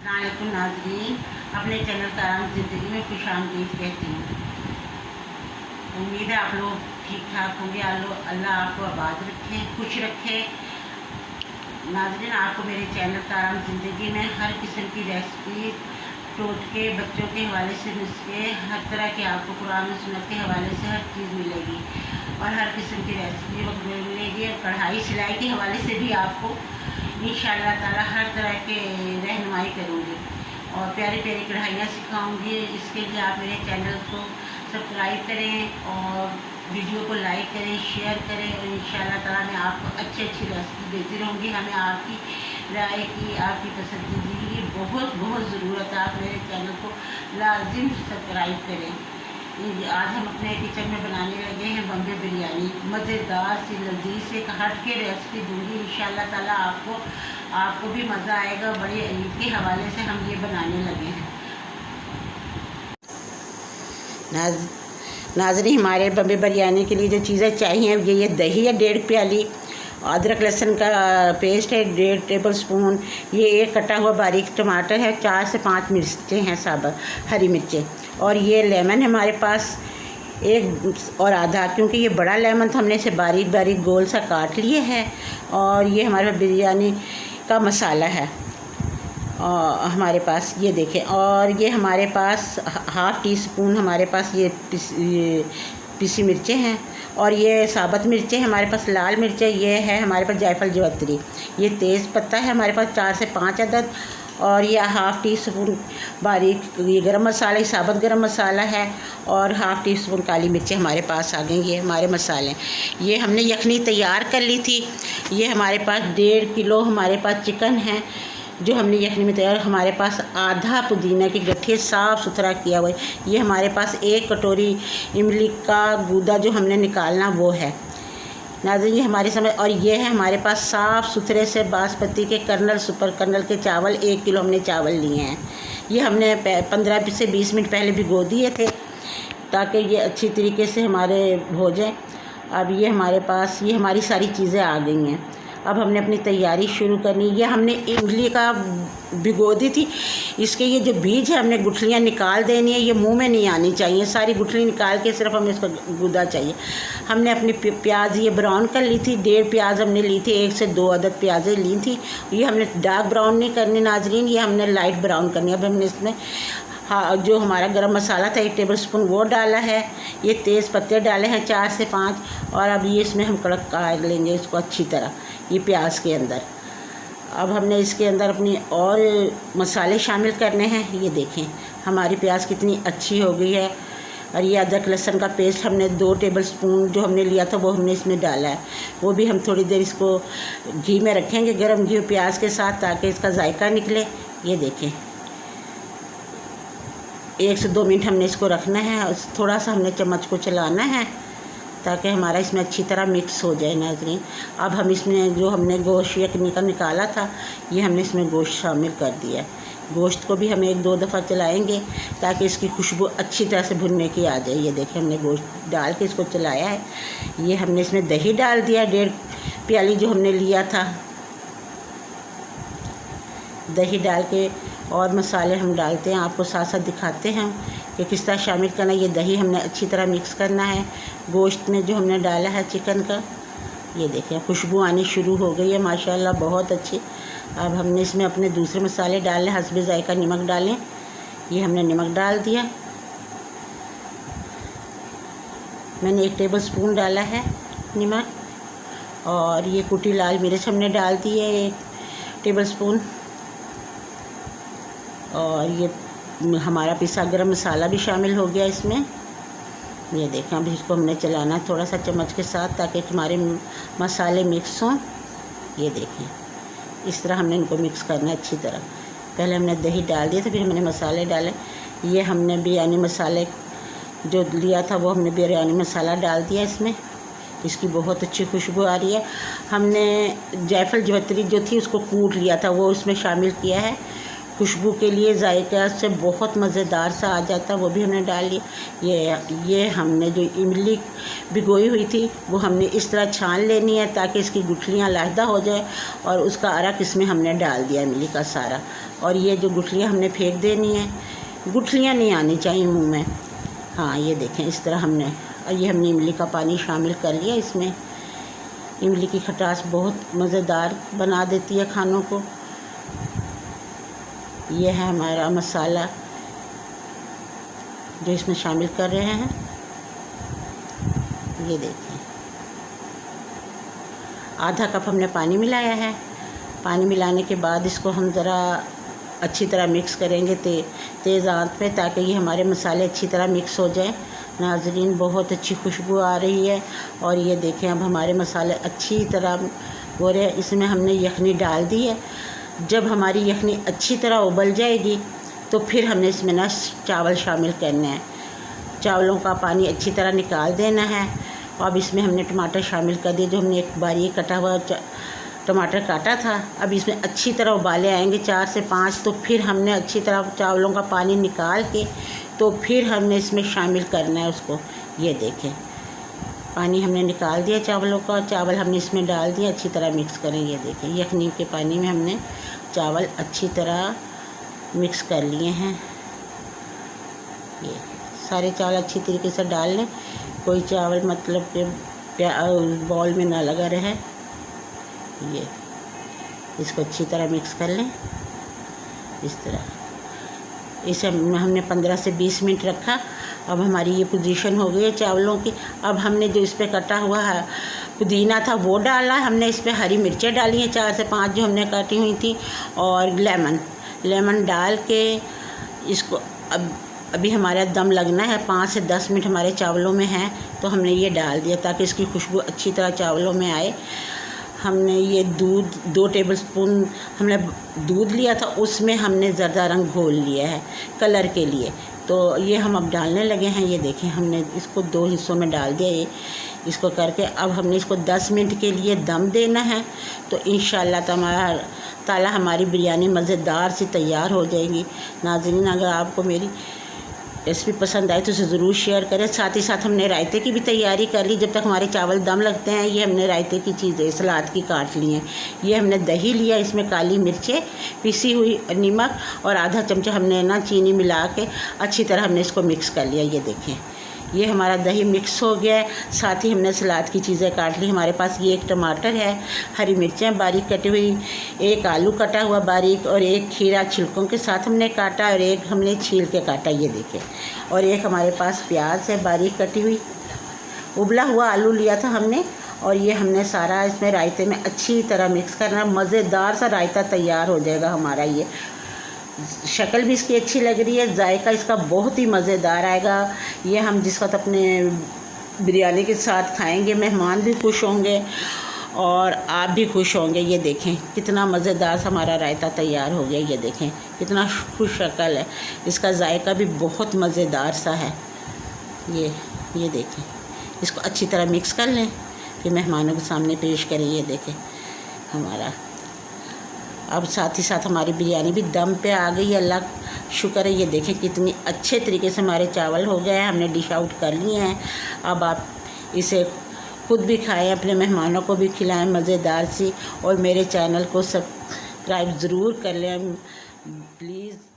अस्सलामुअलैकुम नाज़रीन, अपने चैनल कराम ज़िंदगी में खुशामदीद कहती हूँ। उम्मीद है आप लोग ठीक ठाक होंगे। अल्लाह आपको आबाद रखे, खुश रखे। नाज़रीन, आपको मेरे चैनल कराम ज़िंदगी में हर किस्म की रेसिपी, टोटके, बच्चों के हवाले से नुस्खे, हर तरह के आपको कुरान और सुन्नत के हवाले से हर चीज़ मिलेगी और हर किस्म की रेसिपी मिलेगी। और कढ़ाई सिलाई के हवाले से भी आपको इंशाअल्लाह ताला हर तरह के रहनुमाई करूँगी और प्यारी प्यारी कढ़ाइयाँ सिखाऊंगी। इसके लिए आप मेरे चैनल को सब्सक्राइब करें और वीडियो को लाइक करें, शेयर करें और इंशाअल्लाह ताला मैं आपको अच्छी रेसिपी देती रहूँगी। हमें आपकी राय की, आपकी पसंदीदा की बहुत बहुत ज़रूरत है। आप मेरे चैनल को लाजिम सब्सक्राइब करें। आज हम अपने किचन में बनाने लगे हैं बम्बे बिरयानी। मज़ेदार सी लजीज से हट के रेसिपी दूँगी इंशाअल्लाह ताला। आपको भी मज़ा आएगा। बड़े ईद के हवाले से हम ये बनाने लगे हैं। नाज़रीन, हमारे बम्बे बिरयानी के लिए जो चीज़ें चाहिए ये दही है 1.5 प्याली, अदरक लहसुन का पेस्ट है 1.5 टेबल स्पून, ये एक कटा हुआ बारीक टमाटर है, 4 से 5 मिर्चें हैं साबुत हरी मिर्चें, और ये लेमन है हमारे पास एक और आधा, क्योंकि ये बड़ा लेमन था हमने इसे बारीक बारीक गोल सा काट लिए है। और ये हमारे बिरयानी का मसाला है हमारे पास, ये देखें। और ये हमारे पास हाफ़ टी स्पून हमारे पास ये पिसी मिर्चें हैं, और ये साबुत मिर्चें हमारे पास, लाल मिर्चें ये है हमारे पास, जायफल जवत्री, ये तेज़ पत्ता है हमारे पास 4 से 5 अदद, और यह हाफ़ टी स्पून बारीक ये गरम मसाला, साबुत गरम मसाला है, और हाफ़ टी स्पून काली मिर्चें हमारे पास आ गई। ये हमारे मसाले, ये हमने यखनी तैयार कर ली थी। ये हमारे पास 1.5 किलो हमारे पास चिकन है जो हमने यखनी में तैयार। हमारे पास आधा पुदीना के गट्ठे साफ़ सुथरा किया हुआ है। ये हमारे पास 1 कटोरी इमली का गूदा जो हमने निकालना वो है। नाज़रीन, ये हमारे समय, और ये है हमारे पास साफ़ सुथरे से बासमती के कर्नल सुपर कर्नल के चावल, 1 किलो हमने चावल लिए हैं। ये हमने 15 से 20 मिनट पहले भिगो दिए थे ताकि ये अच्छी तरीके से हमारे हो जाए। अब ये हमारे पास ये हमारी सारी चीज़ें आ गई हैं। अब हमने अपनी तैयारी शुरू करनी। ये हमने इमली का भिगो दी थी, इसके ये जो बीज है हमने गुठलियाँ निकाल देनी है। ये मुंह में नहीं आनी चाहिए, सारी गुठली निकाल के सिर्फ हमें इसको गूदा चाहिए। हमने अपनी प्याज ये ब्राउन कर ली थी, 1.5 प्याज हमने ली थी, 1 से 2 अदद प्याज़ें ली थी। ये हमने डार्क ब्राउन नहीं करनी नाजरीन, ये हमने लाइट ब्राउन करनी। अब हमने इसमें जो हमारा गरम मसाला था 1 टेबल स्पून वो डाला है। ये तेज़ पत्ते डाले हैं 4 से 5, और अब ये इसमें हम कड़क कर लेंगे इसको अच्छी तरह ये प्याज के अंदर। अब हमने इसके अंदर अपनी और मसाले शामिल करने हैं। ये देखें हमारी प्याज कितनी अच्छी हो गई है। और ये अदरक लहसुन का पेस्ट हमने 2 टेबल स्पून जो हमने लिया था वो हमने इसमें डाला है। वो भी हम थोड़ी देर इसको घी में रखेंगे, गर्म घी प्याज के साथ, ताकि इसका जायका निकले। ये देखें 1 से 2 मिनट हमने इसको रखना है। थोड़ा सा हमने चम्मच को चलाना है ताकि हमारा इसमें अच्छी तरह मिक्स हो जाए नाज़रीन। अब हम इसमें जो हमने गोश्त यखनी का निकाला था ये हमने इसमें गोश्त शामिल कर दिया है। गोश्त को भी हम 1-2 दफ़ा चलाएंगे ताकि इसकी खुशबू अच्छी तरह से भुनने की आ जाए। ये देखें हमने गोश्त डाल के इसको चलाया है। ये हमने इसमें दही डाल दिया, 1.5 प्याली जो हमने लिया था। दही डाल के और मसाले हम डालते हैं, आपको साथ साथ दिखाते हैं कि किस तरह शामिल करना है। ये दही हमने अच्छी तरह मिक्स करना है गोश्त में जो हमने डाला है चिकन का। ये देखें खुशबू आनी शुरू हो गई है माशाल्लाह, बहुत अच्छी। अब हमने इसमें अपने दूसरे मसाले डाले, हस्बे जायका नमक डालें। ये हमने नमक डाल दिया, मैंने 1 टेबल स्पून डाला है नमक। और ये कुटी लाल मिर्च हमने डाल दी है 1 टेबल स्पून। और ये हमारा पिसा गरम मसाला भी शामिल हो गया इसमें। ये देखें अब इसको हमने चलाना है थोड़ा सा चम्मच के साथ ताकि हमारे मसाले मिक्स हों। ये देखें इस तरह हमने इनको मिक्स करना है अच्छी तरह। पहले हमने दही डाल दिया था, फिर हमने मसाले डाले। ये हमने बिरयानी मसाले जो लिया था वो हमने बिरयानी मसाला डाल दिया इसमें। इसकी बहुत अच्छी खुशबू आ रही है। हमने जायफल जवत्री जो थी उसको कूट लिया था वो इसमें शामिल किया है। खुशबू के लिए, जायका से बहुत मज़ेदार सा आ जाता है, वो भी हमने डाल लिया। ये हमने जो इमली भिगोई हुई थी वो हमने इस तरह छान लेनी है ताकि इसकी गुठलियाँ अलहदा हो जाए, और उसका अरक इसमें हमने डाल दिया इमली का सारा। और ये जो गुठलियाँ हमने फेंक देनी है, गुठलियाँ नहीं आनी चाहिए मुँह में। हाँ, ये देखें इस तरह हमने, और ये हमने इमली का पानी शामिल कर लिया इसमें। इमली की खटास बहुत मज़ेदार बना देती है खानों को। ये है हमारा मसाला जो इसमें शामिल कर रहे हैं। ये देखिए, आधा कप हमने पानी मिलाया है। पानी मिलाने के बाद इसको हम ज़रा अच्छी तरह मिक्स करेंगे तेज़ आंच पे, ताकि ये हमारे मसाले अच्छी तरह मिक्स हो जाएं। नाज़रीन, बहुत अच्छी खुशबू आ रही है। और ये देखें, अब हमारे मसाले अच्छी तरह हो रहे हैं। इसमें हमने यखनी डाल दी है। जब हमारी यखनी अच्छी तरह उबल जाएगी तो फिर हमने इसमें ना चावल शामिल करने हैं। चावलों का पानी अच्छी तरह निकाल देना है। अब इसमें हमने टमाटर शामिल कर दिए, जो हमने एक बारीक कटा हुआ टमाटर काटा था। अब इसमें अच्छी तरह उबाले आएंगे 4 से 5, तो फिर हमने अच्छी तरह चावलों का पानी निकाल के तो फिर हमने इसमें शामिल करना है उसको। ये देखें, पानी हमने निकाल दिया चावलों का, चावल हमने इसमें डाल दिया, अच्छी तरह मिक्स करें। ये देखें, यखनी के पानी में हमने चावल अच्छी तरह मिक्स कर लिए हैं। ये सारे चावल अच्छी तरीके से डाल लें, कोई चावल मतलब कि बॉल में ना लगा रहे। ये इसको अच्छी तरह मिक्स कर लें इस तरह। इसे हमने 15 से 20 मिनट रखा। अब हमारी ये पोजीशन हो गई है चावलों की। अब हमने जो इस पर कटा हुआ है पुदीना था वो डाला, हमने इस पर हरी मिर्चें डाली हैं 4 से 5 जो हमने काटी हुई थी, और लेमन डाल के इसको अभी हमारा दम लगना है। 5 से 10 मिनट हमारे चावलों में हैं, तो हमने ये डाल दिया ताकि इसकी खुशबू अच्छी तरह चावलों में आए। हमने ये दूध 2 टेबलस्पून हमने दूध लिया था, उसमें हमने ज़र्दा रंग घोल लिया है कलर के लिए। तो ये हम अब डालने लगे हैं। ये देखें, हमने इसको 2 हिस्सों में डाल दिया। ये इसको करके अब हमने इसको 10 मिनट के लिए दम देना है। तो इंशाअल्लाह ताला हमारी बिरयानी मज़ेदार सी तैयार हो जाएगी। नाज़रीन, अगर आपको मेरी रेसिपी पसंद आए तो उसे ज़रूर शेयर करें। साथ ही साथ हमने रायते की भी तैयारी कर ली। जब तक हमारे चावल दम लगते हैं, ये हमने रायते की चीज़ें सलाद की काट ली हैं। ये हमने दही लिया, इसमें काली मिर्चें, पिसी हुई नमक और आधा चमचा हमने ना चीनी मिला के अच्छी तरह हमने इसको मिक्स कर लिया। ये देखें, ये हमारा दही मिक्स हो गया है। साथ ही हमने सलाद की चीज़ें काट ली। हमारे पास ये 1 टमाटर है, हरी मिर्चें बारीक कटी हुई, 1 आलू कटा हुआ बारीक, और 1 खीरा छिलकों के साथ हमने काटा, और 1 हमने छील के काटा। ये देखें, और 1 हमारे पास प्याज है बारीक कटी हुई। उबला हुआ आलू लिया था हमने, और ये हमने सारा इसमें रायते में अच्छी तरह मिक्स करना। मज़ेदार सा रायता तैयार हो जाएगा हमारा। ये शक्ल भी इसकी अच्छी लग रही है, जायका इसका बहुत ही मज़ेदार आएगा। ये हम जिस वक्त अपने बिरयानी के साथ खाएंगे, मेहमान भी खुश होंगे और आप भी खुश होंगे। ये देखें, कितना मज़ेदार सा हमारा रायता तैयार हो गया। ये देखें, कितना खुश शक्ल है, इसका जायका भी बहुत मज़ेदार सा है। ये देखें, इसको अच्छी तरह मिक्स कर लें, फिर मेहमानों के सामने पेश करें। ये देखें हमारा, अब साथ ही साथ हमारी बिरयानी भी दम पे आ गई है, अल्लाह शुक्र है। ये देखें, कितनी अच्छे तरीके से हमारे चावल हो गए हैं, हमने डिश आउट कर लिए हैं। अब आप इसे खुद भी खाएं, अपने मेहमानों को भी खिलाएं मज़ेदार सी, और मेरे चैनल को सब्सक्राइब ज़रूर कर लें प्लीज़।